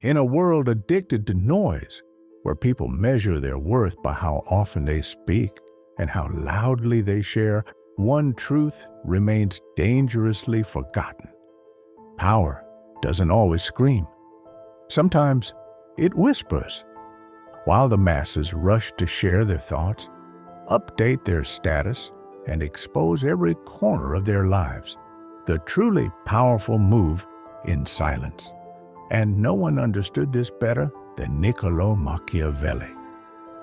In a world addicted to noise, where people measure their worth by how often they speak and how loudly they share, one truth remains dangerously forgotten. Power doesn't always scream. Sometimes it whispers. While the masses rush to share their thoughts, update their status, and expose every corner of their lives, the truly powerful move in silence. And no one understood this better than Niccolo Machiavelli.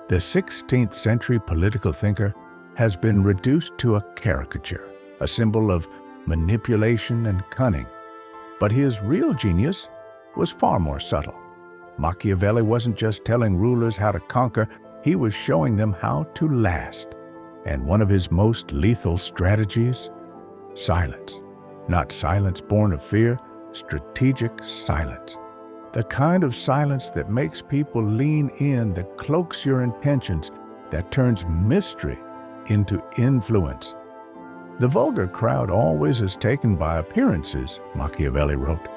The 16th century political thinker has been reduced to a caricature, a symbol of manipulation and cunning. But his real genius was far more subtle. Machiavelli wasn't just telling rulers how to conquer, he was showing them how to last. And one of his most lethal strategies? Silence. Not silence born of fear, strategic silence. The kind of silence that makes people lean in, that cloaks your intentions, that turns mystery into influence. The vulgar crowd always is taken by appearances, Machiavelli wrote.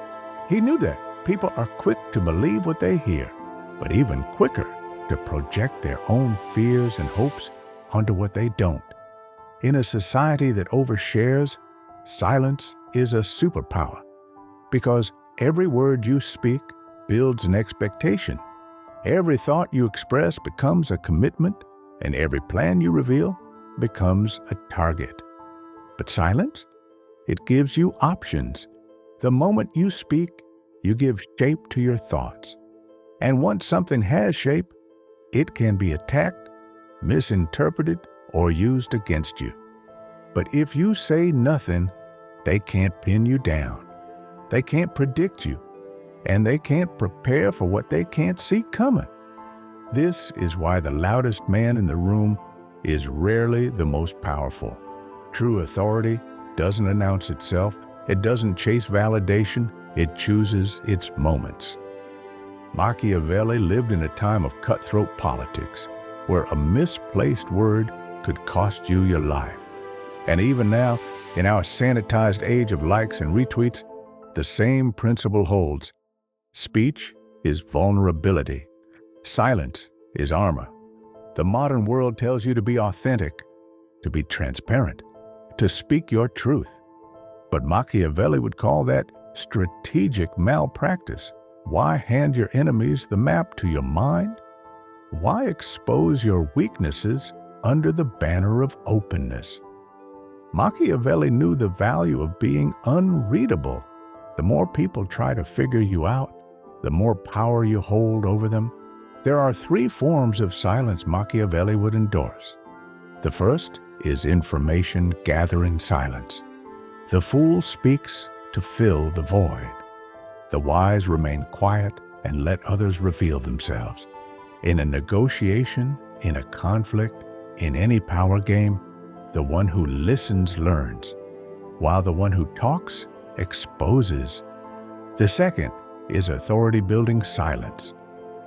He knew that people are quick to believe what they hear, but even quicker to project their own fears and hopes onto what they don't. In a society that overshares, silence is a superpower, because every word you speak builds an expectation. Every thought you express becomes a commitment, and every plan you reveal becomes a target. But silence? It gives you options. The moment you speak, you give shape to your thoughts. And once something has shape, it can be attacked, misinterpreted, or used against you. But if you say nothing, they can't pin you down. They can't predict you, and they can't prepare for what they can't see coming. This is why the loudest man in the room is rarely the most powerful. True authority doesn't announce itself. It doesn't chase validation. It chooses its moments. Machiavelli lived in a time of cutthroat politics, where a misplaced word could cost you your life. And even now, in our sanitized age of likes and retweets, the same principle holds. Speech is vulnerability. Silence is armor. The modern world tells you to be authentic, to be transparent, to speak your truth. But Machiavelli would call that strategic malpractice. Why hand your enemies the map to your mind? Why expose your weaknesses under the banner of openness? Machiavelli knew the value of being unreadable. The more people try to figure you out, the more power you hold over them. There are 3 forms of silence Machiavelli would endorse. The first is information gathering silence. The fool speaks to fill the void. The wise remain quiet and let others reveal themselves. In a negotiation, in a conflict, in any power game, the one who listens learns, while the one who talks exposes. The second is authority-building silence.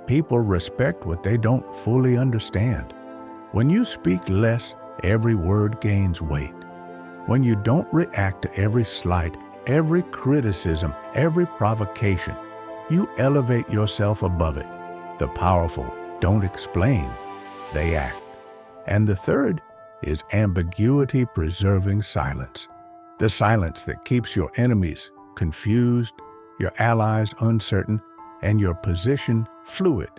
People respect what they don't fully understand. When you speak less, every word gains weight. When you don't react to every slight, every criticism, every provocation, you elevate yourself above it. The powerful don't explain, they act. And the third is ambiguity-preserving silence. The silence that keeps your enemies confused, your allies uncertain, and your position fluid.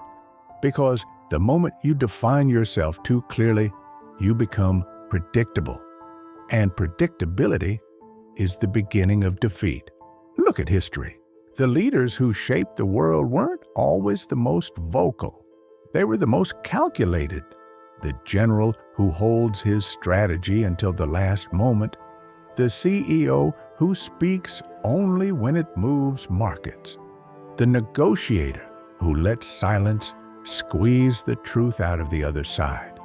Because the moment you define yourself too clearly, you become predictable. And predictability is the beginning of defeat. Look at history. The leaders who shaped the world weren't always the most vocal. They were the most calculated. The general who holds his strategy until the last moment. The CEO who speaks only when it moves markets. The negotiator who lets silence squeeze the truth out of the other side.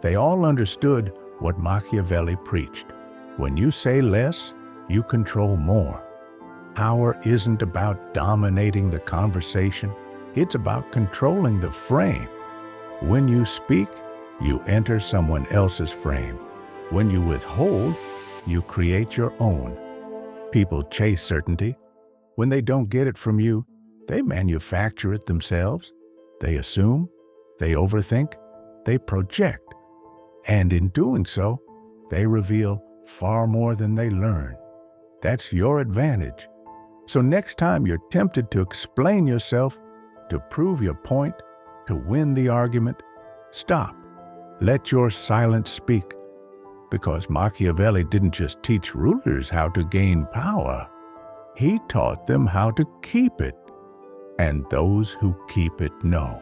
They all understood what Machiavelli preached. When you say less, you control more. Power isn't about dominating the conversation. It's about controlling the frame. When you speak, you enter someone else's frame. When you withhold, you create your own. People chase certainty. When they don't get it from you, They manufacture it themselves. They assume, they overthink, they project, and in doing so, they reveal far more than they learn. That's your advantage. So next time you're tempted to explain yourself, to prove your point, to win the argument, stop. Let your silence speak. Because Machiavelli didn't just teach rulers how to gain power. He taught them how to keep it. And those who keep it know.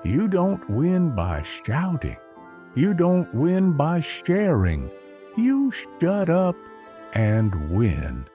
You don't win by shouting. You don't win by sharing. You shut up and win.